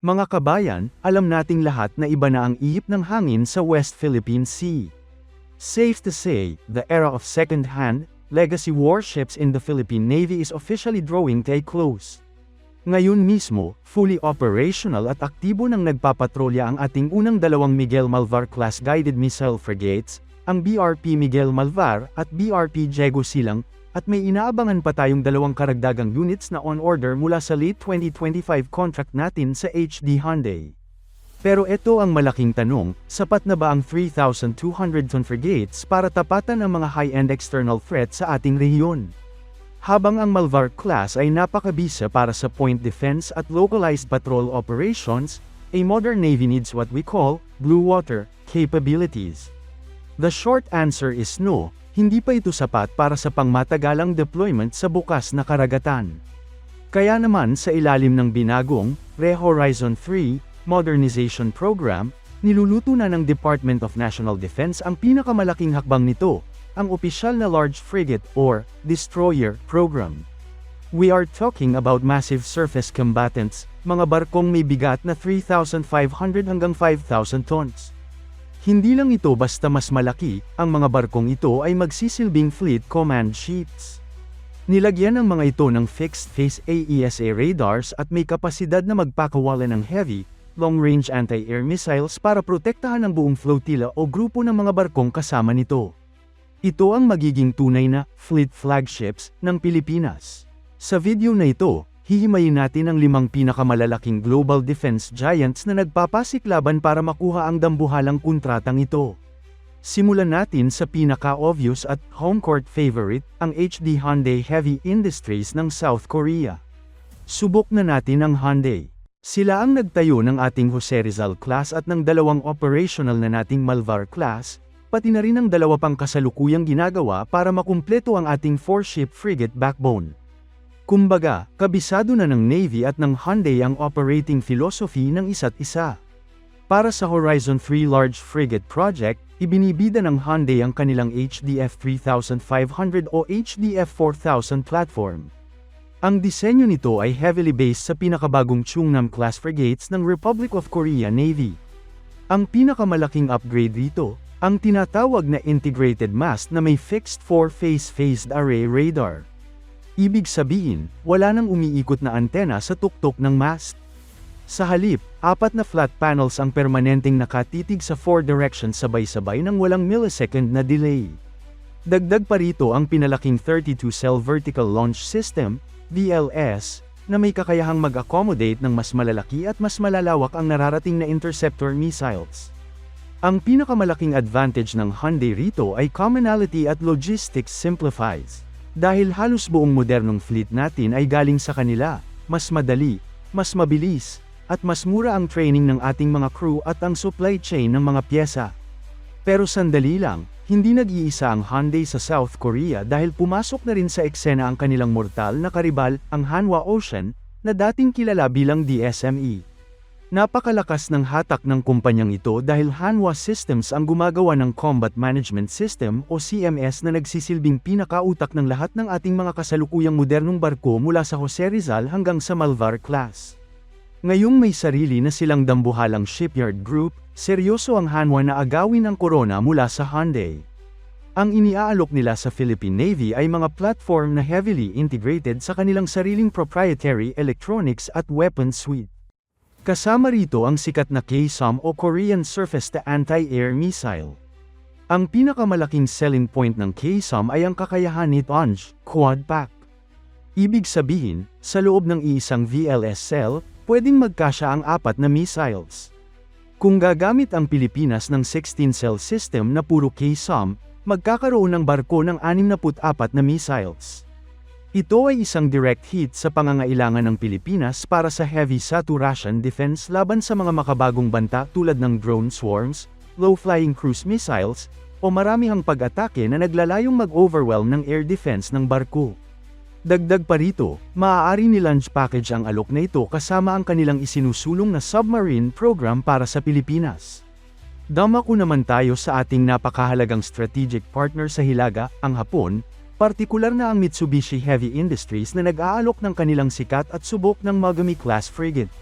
Mga kabayan, alam nating lahat na iba na ang ihip ng hangin sa West Philippine Sea. Safe to say, the era of second-hand, legacy warships in the Philippine Navy is officially drawing to a close. Ngayon mismo, fully operational at aktibo nang nagpapatrolya ang ating unang dalawang Miguel Malvar-class guided missile frigates, ang BRP Miguel Malvar at BRP Diego Silang, at may inaabangan pa tayong dalawang karagdagang units na on order mula sa late 2025 contract natin sa HD Hyundai. Pero ito ang malaking tanong, sapat na ba ang 3,200-ton frigates para tapatan ang mga high-end external threats sa ating rehiyon? Habang ang Malvar class ay napakabisa para sa point defense at localized patrol operations, a modern navy needs what we call blue water capabilities. The short answer is no. Hindi pa ito sapat para sa pangmatagalang deployment sa bukas na karagatan. Kaya naman sa ilalim ng binagong Re-Horizon 3 Modernization Program, niluluto na ng Department of National Defense ang pinakamalaking hakbang nito, ang opisyal na Large Frigate or Destroyer Program. We are talking about massive surface combatants, mga barkong may bigat na 3,500 hanggang 5,000 tons. Hindi lang ito basta mas malaki, ang mga barkong ito ay magsisilbing fleet command ships. Nilagyan ng mga ito ng fixed-phase AESA radars at may kapasidad na magpakawalan ng heavy, long-range anti-air missiles para protektahan ang buong flotilla o grupo ng mga barkong kasama nito. Ito ang magiging tunay na fleet flagships ng Pilipinas. Sa video na ito, hihimayin natin ang 5 pinakamalalaking global defense giants na nagpapasiklaban para makuha ang dambuhalang kontratang ito. Simulan natin sa pinaka-obvious at home court favorite, ang HD Hyundai Heavy Industries ng South Korea. Subok na natin ang Hyundai. Sila ang nagtayo ng ating Jose Rizal class at ng dalawang operational na nating Malvar class, pati na rin ang dalawa pang kasalukuyang ginagawa para makumpleto ang ating 4-ship frigate backbone. Kumbaga, kabisado na ng Navy at ng Hyundai ang operating philosophy ng isa't isa. Para sa Horizon 3 Large Frigate Project, ibinibida ng Hyundai ang kanilang HDF 3500 o HDF 4000 platform. Ang disenyo nito ay heavily based sa pinakabagong Chungnam-class frigates ng Republic of Korea Navy. Ang pinakamalaking upgrade dito, ang tinatawag na integrated mast na may fixed 4-phase phased array radar. Ibig sabihin, wala nang umiikot na antena sa tuktok ng mast. Sa halip, 4 na flat panels ang permanenteng nakatitig sa 4 directions sabay-sabay ng walang millisecond na delay. Dagdag pa rito ang pinalaking 32-cell Vertical Launch System, VLS, na may kakayahang mag-accommodate ng mas malalaki at mas malalawak ang nararating na interceptor missiles. Ang pinakamalaking advantage ng Hyundai rito ay commonality at logistics simplifies. Dahil halos buong modernong fleet natin ay galing sa kanila, mas madali, mas mabilis, at mas mura ang training ng ating mga crew at ang supply chain ng mga pyesa. Pero sandali lang, hindi nag-iisa ang Hyundai sa South Korea dahil pumasok na rin sa eksena ang kanilang mortal na karibal, ang Hanwha Ocean, na dating kilala bilang DSME. Napakalakas ng hatak ng kumpanyang ito dahil Hanwha Systems ang gumagawa ng Combat Management System o CMS na nagsisilbing pinakautak ng lahat ng ating mga kasalukuyang modernong barko mula sa Jose Rizal hanggang sa Malvar class. Ngayong may sarili na silang dambuhalang shipyard group, seryoso ang Hanwha na agawin ang korona mula sa Hyundai. Ang iniaalok nila sa Philippine Navy ay mga platform na heavily integrated sa kanilang sariling proprietary electronics at weapons suite. Kasama rito ang sikat na KSOM o Korean Surface-to-Anti-Air Missile. Ang pinakamalaking selling point ng KSOM ay ang kakayahan ni TONJ, Quad Pack. Ibig sabihin, sa loob ng iisang VLS cell, pwedeng magkasya ang 4 na missiles. Kung gagamit ang Pilipinas ng 16-cell system na puro KSOM, magkakaroon ng barko ng 64 na missiles. Ito ay isang direct hit sa pangangailangan ng Pilipinas para sa heavy saturation defense laban sa mga makabagong banta tulad ng drone swarms, low-flying cruise missiles, o maramihang pag-atake na naglalayong mag-overwhelm ng air defense ng barko. Dagdag pa rito, maaari ni-launch package ang alok na ito kasama ang kanilang isinusulong na submarine program para sa Pilipinas. Damako naman tayo sa ating napakahalagang strategic partner sa Hilaga, ang Hapon, partikular na ang Mitsubishi Heavy Industries na nag-aalok ng kanilang sikat at subok ng Mogami-class frigate.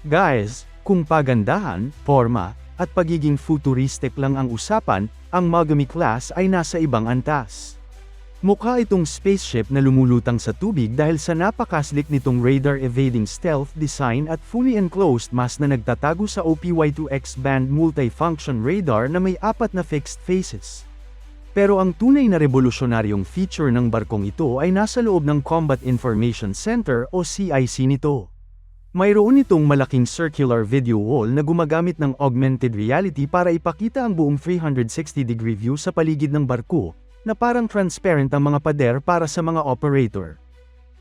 Guys, kung pagandahan, forma, at pagiging futuristic lang ang usapan, ang Mogami class ay nasa ibang antas. Mukha itong spaceship na lumulutang sa tubig dahil sa napakaslick nitong radar-evading stealth design at fully enclosed mask na nagtatago sa OPY-2X band multifunction radar na may 4 na fixed faces. Pero ang tunay na revolusyonaryong feature ng barkong ito ay nasa loob ng Combat Information Center o CIC nito. Mayroon itong malaking circular video wall na gumagamit ng augmented reality para ipakita ang buong 360-degree view sa paligid ng barko, na parang transparent ang mga pader para sa mga operator.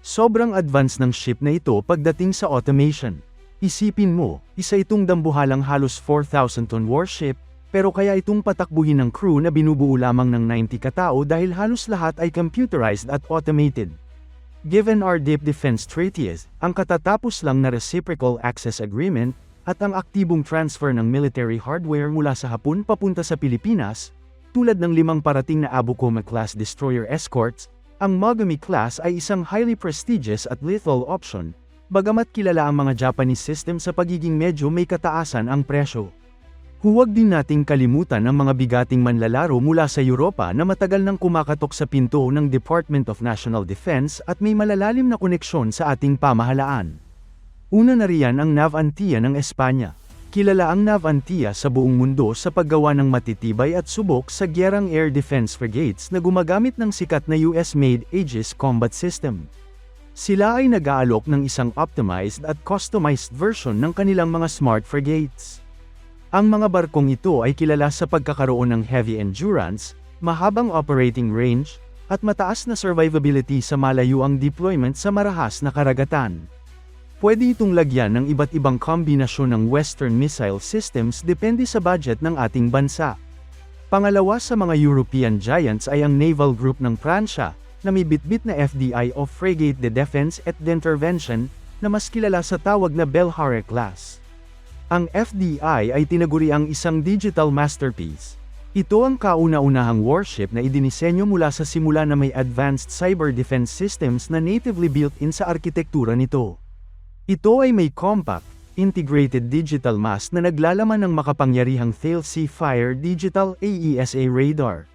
Sobrang advanced ng ship na ito pagdating sa automation. Isipin mo, isa itong dambuhalang halos 4,000-ton warship, pero kaya itong patakbuhin ng crew na binubuo lamang ng 90 katao dahil halos lahat ay computerized at automated. Given our deep defense treaties, ang katatapos lang na reciprocal access agreement, at ang aktibong transfer ng military hardware mula sa Hapon papunta sa Pilipinas, tulad ng 5 parating na Abukoma-class destroyer escorts, ang Mogami class ay isang highly prestigious at lethal option, bagamat kilala ang mga Japanese system sa pagiging medyo may kataasan ang presyo. Huwag din nating kalimutan ang mga bigating manlalaro mula sa Europa na matagal nang kumakatok sa pinto ng Department of National Defense at may malalalim na koneksyon sa ating pamahalaan. Una na riyan ang Navantia ng Espanya. Kilala ang Navantia sa buong mundo sa paggawa ng matitibay at subok sa gyerang air defense frigates na gumagamit ng sikat na US-made Aegis combat system. Sila ay nag-aalok ng isang optimized at customized version ng kanilang mga smart frigates. Ang mga barkong ito ay kilala sa pagkakaroon ng heavy endurance, mahabang operating range, at mataas na survivability sa malayuang deployment sa marahas na karagatan. Pwede itong lagyan ng iba't ibang kombinasyon ng Western missile systems depende sa budget ng ating bansa. Pangalawa sa mga European giants ay ang naval group ng Pransya, na may bitbit na FDI o Frigate de Défense et d'Intervention, na mas kilala sa tawag na Belhare class. Ang FDI ay tinaguri ang isang digital masterpiece. Ito ang kauna-unahang warship na idinisenyo mula sa simula na may advanced cyber defense systems na natively built-in sa arkitektura nito. Ito ay may compact, integrated digital mast na naglalaman ng makapangyarihang fail-safe-fire digital AESA radar.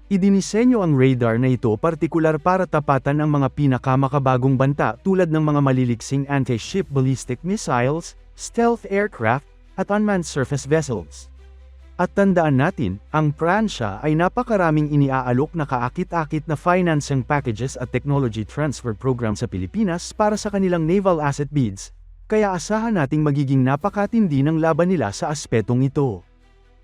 Idinisenyo ang radar na ito partikular para tapatan ang mga pinakamakabagong banta tulad ng mga maliliksing anti-ship ballistic missiles, stealth aircraft, at unmanned surface vessels. At tandaan natin, ang Pransya ay napakaraming iniaalok na kaakit-akit na financing packages at technology transfer program sa Pilipinas para sa kanilang naval asset bids, kaya asahan nating magiging napakatindi ng laban nila sa aspetong ito.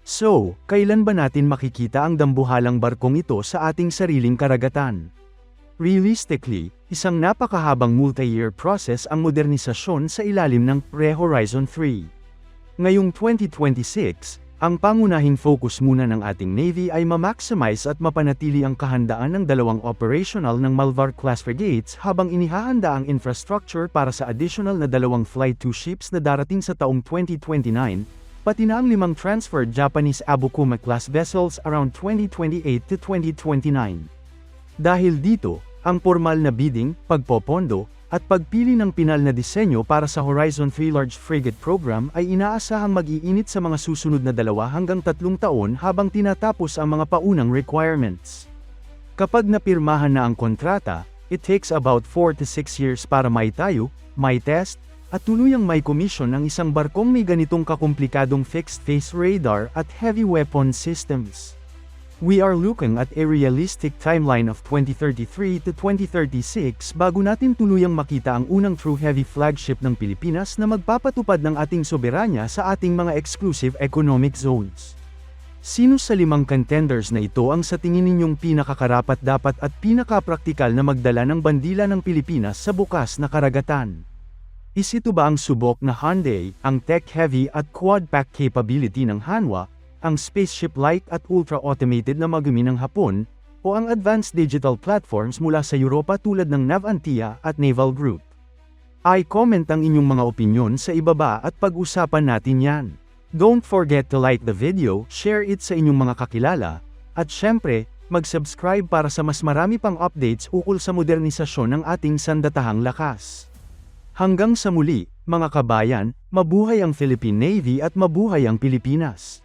So, kailan ba natin makikita ang dambuhalang barkong ito sa ating sariling karagatan? Realistically, isang napakahabang multi-year process ang modernisasyon sa ilalim ng Pre-Horizon 3. Ngayong 2026, ang pangunahing focus muna ng ating Navy ay ma-maximize at mapanatili ang kahandaan ng 2 operational ng Malvar-class frigates habang inihahanda ang infrastructure para sa additional na 2 Flight II ships na darating sa taong 2029, pati na ang 5 transferred Japanese Abukoma-class vessels around 2028 to 2029. Dahil dito, ang formal na bidding, pagpopondo, at pagpili ng pinal na disenyo para sa Horizon 3 Large Frigate Program ay inaasahang mag-iinit sa mga susunod na 2 hanggang 3 taon habang tinatapos ang mga paunang requirements. Kapag napirmahan na ang kontrata, it takes about 4 to 6 years para maitayo, mai-test, at tuluyang may commission ang isang barkong may ganitong kakomplikadong fixed-face radar at heavy weapon systems. We are looking at a realistic timeline of 2033 to 2036 bago natin tuluyang makita ang unang true heavy flagship ng Pilipinas na magpapatupad ng ating soberanya sa ating mga exclusive economic zones. Sino sa 5 contenders na ito ang sa tingin ninyong pinakakarapat-dapat at pinakapraktikal na magdala ng bandila ng Pilipinas sa bukas na karagatan? Is ito ba ang subok na Hyundai, ang tech-heavy at quad-pack capability ng Hanwha, ang spaceship-like at ultra-automated na Mogami ng Hapon, o ang advanced digital platforms mula sa Europa tulad ng Navantia at Naval Group? I-comment ang inyong mga opinyon sa ibaba at pag-usapan natin yan. Don't forget to like the video, share it sa inyong mga kakilala, at syempre, mag-subscribe para sa mas marami pang updates ukol sa modernisasyon ng ating sandatahang lakas. Hanggang sa muli, Mga kabayan, mabuhay ang Philippine Navy at mabuhay ang Pilipinas!